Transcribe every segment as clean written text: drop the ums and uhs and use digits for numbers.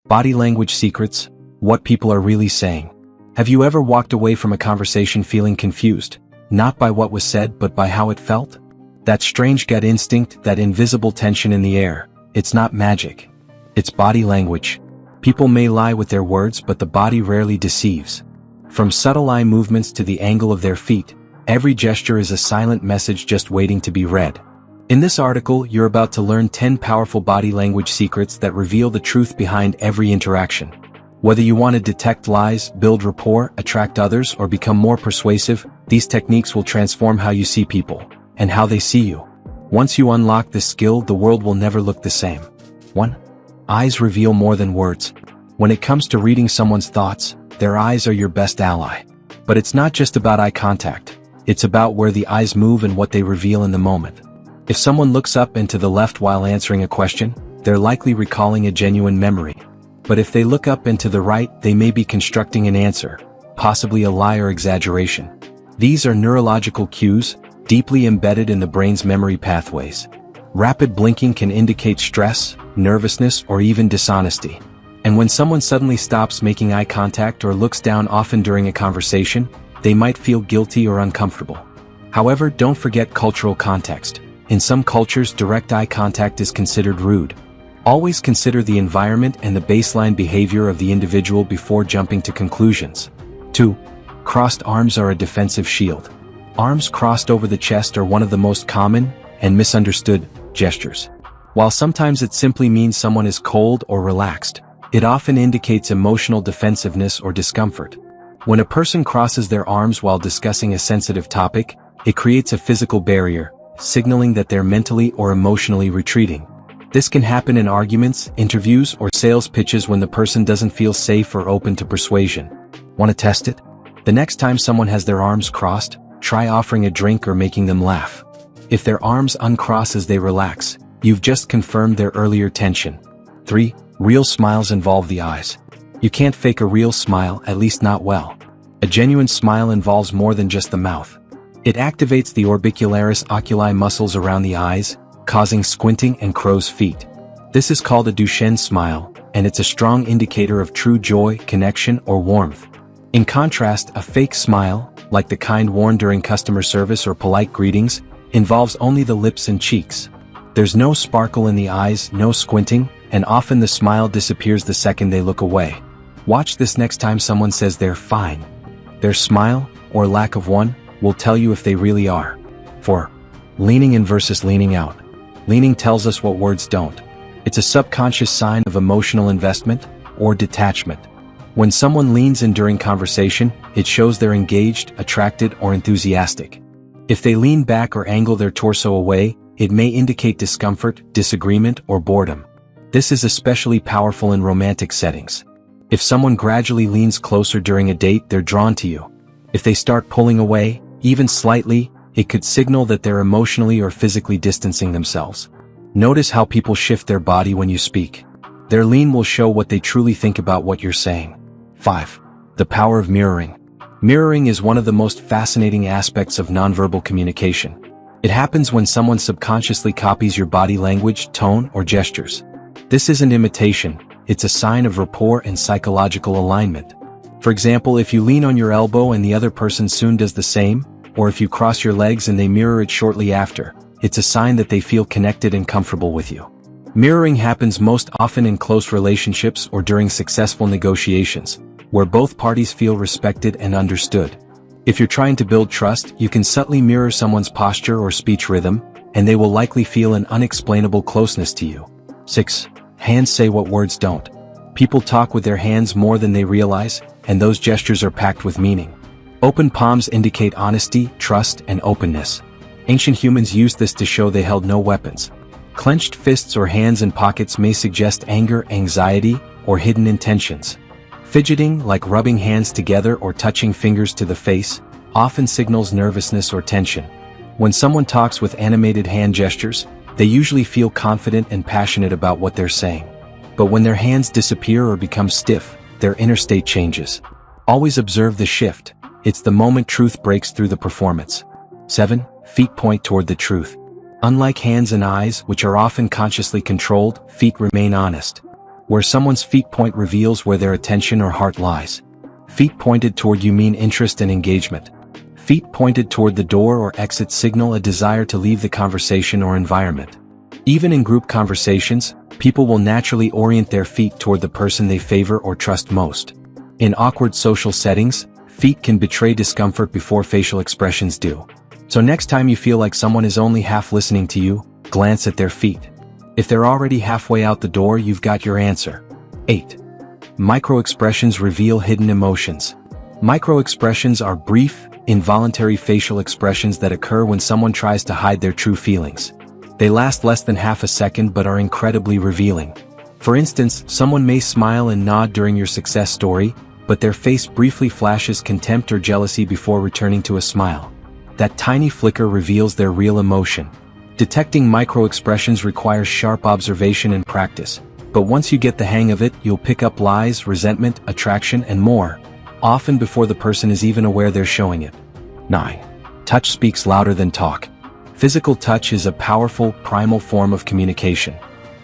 Body language secrets, what people are really saying. Have you ever walked away from a conversation feeling confused, not by what was said but by how it felt? That strange gut instinct, that invisible tension in the air, it's not magic. It's body language. People may lie with their words, but the body rarely deceives. From subtle eye movements to the angle of their feet, every gesture is a silent message just waiting to be read. In this article, you're about to learn 10 powerful body language secrets that reveal the truth behind every interaction. Whether you want to detect lies, build rapport, attract others, or become more persuasive, these techniques will transform how you see people, and how they see you. Once you unlock this skill, the world will never look the same. 1. Eyes reveal more than words. When it comes to reading someone's thoughts, their eyes are your best ally. But it's not just about eye contact. It's about where the eyes move and what they reveal in the moment. If someone looks up and to the left while answering a question, they're likely recalling a genuine memory. But if they look up and to the right, they may be constructing an answer, possibly a lie or exaggeration. These are neurological cues, deeply embedded in the brain's memory pathways. Rapid blinking can indicate stress, nervousness, or even dishonesty. And when someone suddenly stops making eye contact or looks down often during a conversation, they might feel guilty or uncomfortable. However, don't forget cultural context. In some cultures, direct eye contact is considered rude. Always consider the environment and the baseline behavior of the individual before jumping to conclusions. 2. Crossed arms are a defensive shield. Arms crossed over the chest are one of the most common and misunderstood gestures. While sometimes it simply means someone is cold or relaxed, it often indicates emotional defensiveness or discomfort. When a person crosses their arms while discussing a sensitive topic, it creates a physical barrier, signaling that they're mentally or emotionally retreating. This can happen in arguments, interviews, or sales pitches when the person doesn't feel safe or open to persuasion. Want to test it? The next time someone has their arms crossed, try offering a drink or making them laugh. If their arms uncross as they relax, you've just confirmed their earlier tension. 3. Real smiles involve the eyes. You can't fake a real smile, at least not well. A genuine smile involves more than just the mouth. It activates the orbicularis oculi muscles around the eyes, causing squinting and crow's feet. This is called a Duchenne smile, and it's a strong indicator of true joy, connection, or warmth. In contrast, a fake smile, like the kind worn during customer service or polite greetings, involves only the lips and cheeks. There's no sparkle in the eyes, no squinting, and often the smile disappears the second they look away. Watch this next time someone says they're fine. Their smile, or lack of one, will tell you if they really are. 4. Leaning in versus leaning out. Leaning tells us what words don't. It's a subconscious sign of emotional investment or detachment. When someone leans in during conversation, it shows they're engaged, attracted, or enthusiastic. If they lean back or angle their torso away, it may indicate discomfort, disagreement, or boredom. This is especially powerful in romantic settings. If someone gradually leans closer during a date, they're drawn to you. If they start pulling away, even slightly, it could signal that they're emotionally or physically distancing themselves. Notice how people shift their body when you speak. Their lean will show what they truly think about what you're saying. 5. The power of mirroring. Mirroring is one of the most fascinating aspects of nonverbal communication. It happens when someone subconsciously copies your body language, tone, or gestures. This isn't imitation, it's a sign of rapport and psychological alignment. For example, if you lean on your elbow and the other person soon does the same, or if you cross your legs and they mirror it shortly after, it's a sign that they feel connected and comfortable with you. Mirroring happens most often in close relationships or during successful negotiations, where both parties feel respected and understood. If you're trying to build trust, you can subtly mirror someone's posture or speech rhythm, and they will likely feel an unexplainable closeness to you. 6. Hands say what words don't. People talk with their hands more than they realize, and those gestures are packed with meaning. Open palms indicate honesty, trust, and openness. Ancient humans used this to show they held no weapons. Clenched fists or hands in pockets may suggest anger, anxiety, or hidden intentions. Fidgeting, like rubbing hands together or touching fingers to the face, often signals nervousness or tension. When someone talks with animated hand gestures, they usually feel confident and passionate about what they're saying. But when their hands disappear or become stiff, their inner state changes. Always observe the shift. It's the moment truth breaks through the performance. 7. Feet point toward the truth. Unlike hands and eyes, which are often consciously controlled, feet remain honest. Where someone's feet point reveals where their attention or heart lies. Feet pointed toward you mean interest and engagement. Feet pointed toward the door or exit signal a desire to leave the conversation or environment. Even in group conversations, people will naturally orient their feet toward the person they favor or trust most. In awkward social settings, feet can betray discomfort before facial expressions do. So next time you feel like someone is only half listening to you, glance at their feet. If they're already halfway out the door, you've got your answer. 8. Micro-expressions reveal hidden emotions. Micro-expressions are brief, involuntary facial expressions that occur when someone tries to hide their true feelings. They last less than half a second but are incredibly revealing. For instance, someone may smile and nod during your success story, but their face briefly flashes contempt or jealousy before returning to a smile. That tiny flicker reveals their real emotion. Detecting micro-expressions requires sharp observation and practice, but once you get the hang of it, you'll pick up lies, resentment, attraction, and more, often before the person is even aware they're showing it. 9. Touch speaks louder than talk. Physical touch is a powerful, primal form of communication.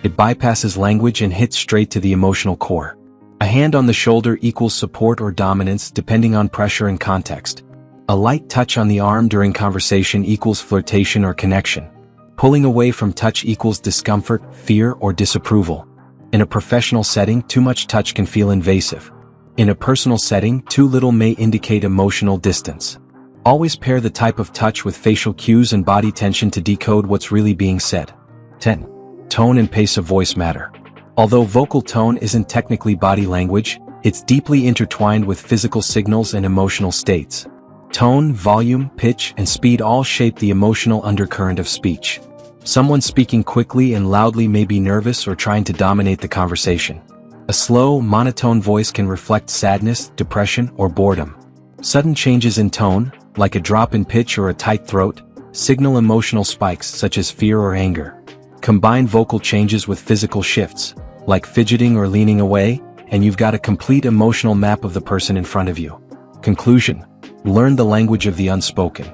It bypasses language and hits straight to the emotional core. A hand on the shoulder equals support or dominance depending on pressure and context. A light touch on the arm during conversation equals flirtation or connection. Pulling away from touch equals discomfort, fear, or disapproval. In a professional setting, too much touch can feel invasive. In a personal setting, too little may indicate emotional distance. Always pair the type of touch with facial cues and body tension to decode what's really being said. 10. Tone and pace of voice matter. Although vocal tone isn't technically body language, it's deeply intertwined with physical signals and emotional states. Tone, volume, pitch, and speed all shape the emotional undercurrent of speech. Someone speaking quickly and loudly may be nervous or trying to dominate the conversation. A slow, monotone voice can reflect sadness, depression, or boredom. Sudden changes in tone, like a drop in pitch or a tight throat, signal emotional spikes such as fear or anger. Combine vocal changes with physical shifts, like fidgeting or leaning away, and you've got a complete emotional map of the person in front of you. Conclusion: learn the language of the unspoken.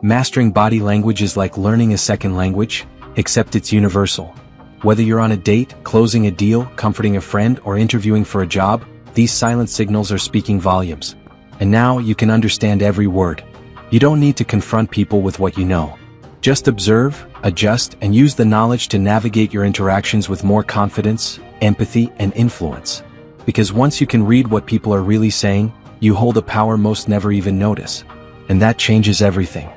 Mastering body language is like learning a second language, except it's universal. Whether you're on a date, closing a deal, comforting a friend, or interviewing for a job, these silent signals are speaking volumes. And now you can understand every word. You don't need to confront people with what you know. Just observe, adjust, and use the knowledge to navigate your interactions with more confidence, empathy, and influence. Because once you can read what people are really saying, you hold a power most never even notice. And that changes everything.